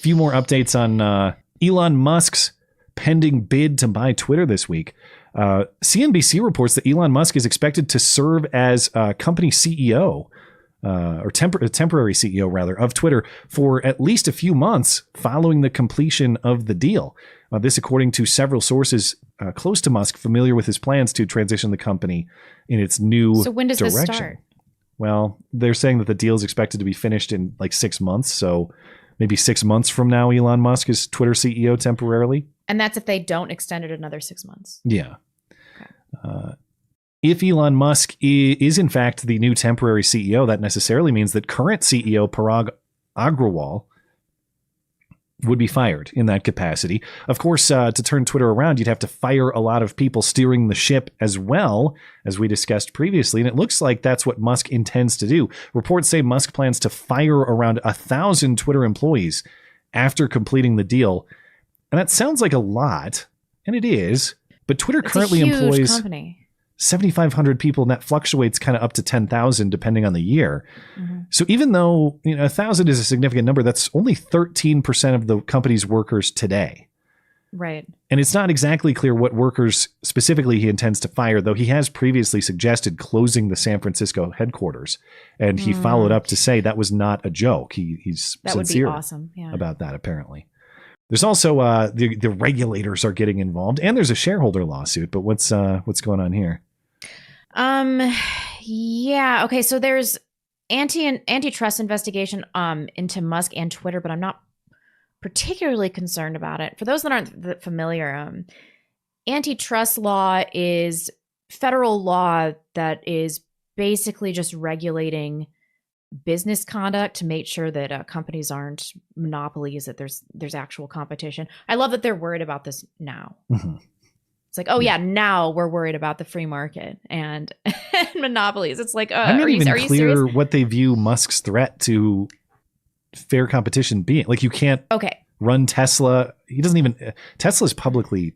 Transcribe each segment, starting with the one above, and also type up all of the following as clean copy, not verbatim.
few more updates on Elon Musk's pending bid to buy Twitter this week. CNBC reports that Elon Musk is expected to serve as company CEO, or temporary CEO rather, of Twitter for at least a few months following the completion of the deal. This according to several sources close to Musk, familiar with his plans to transition the company in its new direction. So when does this start? Well, they're saying that the deal is expected to be finished in like 6 months. So maybe 6 months from now, Elon Musk is Twitter CEO temporarily. And that's if they don't extend it another 6 months. Yeah. Okay. If Elon Musk is in fact the new temporary CEO, that necessarily means that current CEO Parag Agrawal would be fired in that capacity. Of course, to turn Twitter around, you'd have to fire a lot of people steering the ship as well, as we discussed previously. And it looks like that's what Musk intends to do. Reports say Musk plans to fire around 1,000 Twitter employees after completing the deal. And that sounds like a lot, and it is. But Twitter currently employs company. 7,500 people, and that fluctuates kind of up to 10,000 depending on the year. Mm-hmm. So even though 1,000 is a significant number, that's only 13% of the company's workers today. Right. And it's not exactly clear what workers specifically he intends to fire, though he has previously suggested closing the San Francisco headquarters. And he followed up to say that was not a joke. He's that sincere would be awesome. Yeah. about that, apparently. There's also the regulators are getting involved, and there's a shareholder lawsuit. But what's going on here? Yeah. Okay. So there's antitrust investigation into Musk and Twitter, but I'm not particularly concerned about it. For those that aren't familiar, antitrust law is federal law that is basically just regulating business conduct to make sure that companies aren't monopolies, that there's actual competition. I love that they're worried about this now. Mm-hmm. It's like, oh yeah, now we're worried about the free market and monopolies. It's like, I'm not even are you clear serious? What they view Musk's threat to fair competition being. Like, you can't run Tesla. He doesn't even. Tesla's publicly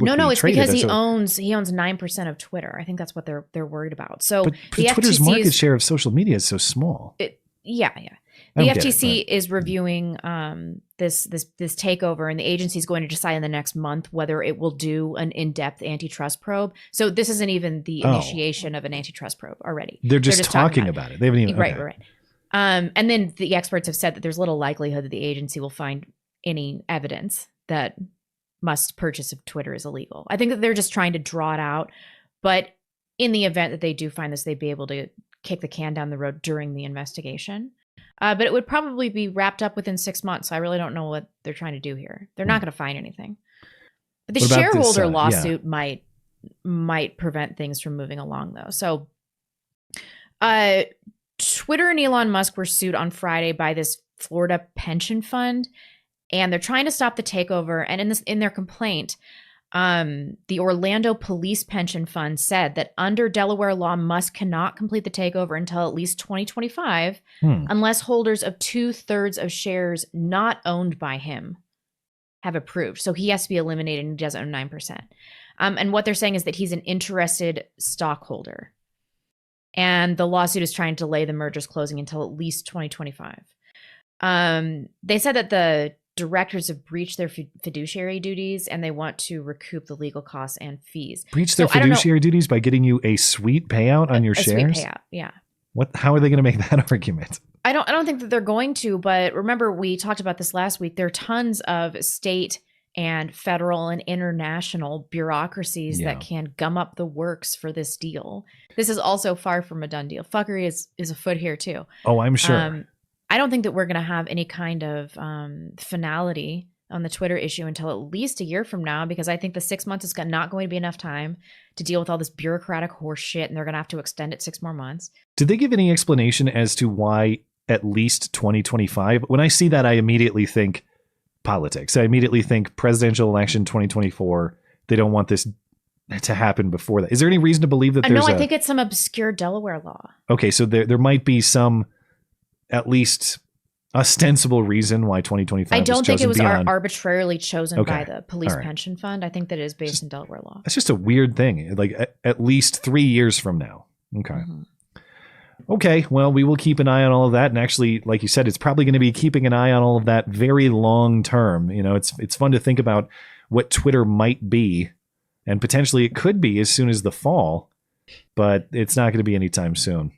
No, it's traded. because he owns 9% of Twitter. I think that's what they're worried about. So but Twitter's market share of social media is so small. Yeah. The FTC is reviewing this takeover, and the agency is going to decide in the next month whether it will do an in-depth antitrust probe. So this isn't even the initiation of an antitrust probe already. They're just talking about it. They haven't even right. And then the experts have said that there's little likelihood that the agency will find any evidence that Musk's purchase of Twitter is illegal. I think that they're just trying to draw it out. But in the event that they do find this, they'd be able to kick the can down the road during the investigation. But it would probably be wrapped up within 6 months. So I really don't know what they're trying to do here. They're not going to find anything. But the shareholder lawsuit might prevent things from moving along, though. So Twitter and Elon Musk were sued on Friday by this Florida pension fund. And they're trying to stop the takeover. And in their complaint, the Orlando Police Pension Fund said that under Delaware law, Musk cannot complete the takeover until at least 2025, unless holders of 2/3 of shares not owned by him have approved. So he has to be eliminated, and he doesn't own 9%. And what they're saying is that he's an interested stockholder. And the lawsuit is trying to delay the merger's closing until at least 2025. They said that the directors have breached their fiduciary duties, and they want to recoup the legal costs and fees. Breach their fiduciary duties by getting you a sweet payout on your shares? Sweet payout, yeah. How are they going to make that argument? I don't think that they're going to, but remember we talked about this last week. There are tons of state and federal and international bureaucracies that can gum up the works for this deal. This is also far from a done deal. Fuckery is afoot here too. Oh, I'm sure. I don't think that we're going to have any kind of finality on the Twitter issue until at least a year from now, because I think the 6 months is not going to be enough time to deal with all this bureaucratic horse shit, and they're going to have to extend it 6 more months. Did they give any explanation as to why at least 2025? When I see that, I immediately think politics. I immediately think presidential election 2024. They don't want this to happen before that. Is there any reason to believe that there's I think it's some obscure Delaware law. Okay, so there might be some at least ostensible reason why 2025 I don't think it was beyond. Arbitrarily chosen by the police pension fund. I think that it is based in Delaware law. It's just a weird thing. Like at least 3 years from now. Okay. Mm-hmm. Okay, well, we will keep an eye on all of that. And actually, like you said, it's probably going to be keeping an eye on all of that very long term. You know, it's fun to think about what Twitter might be, and potentially it could be as soon as the fall, but it's not going to be anytime soon.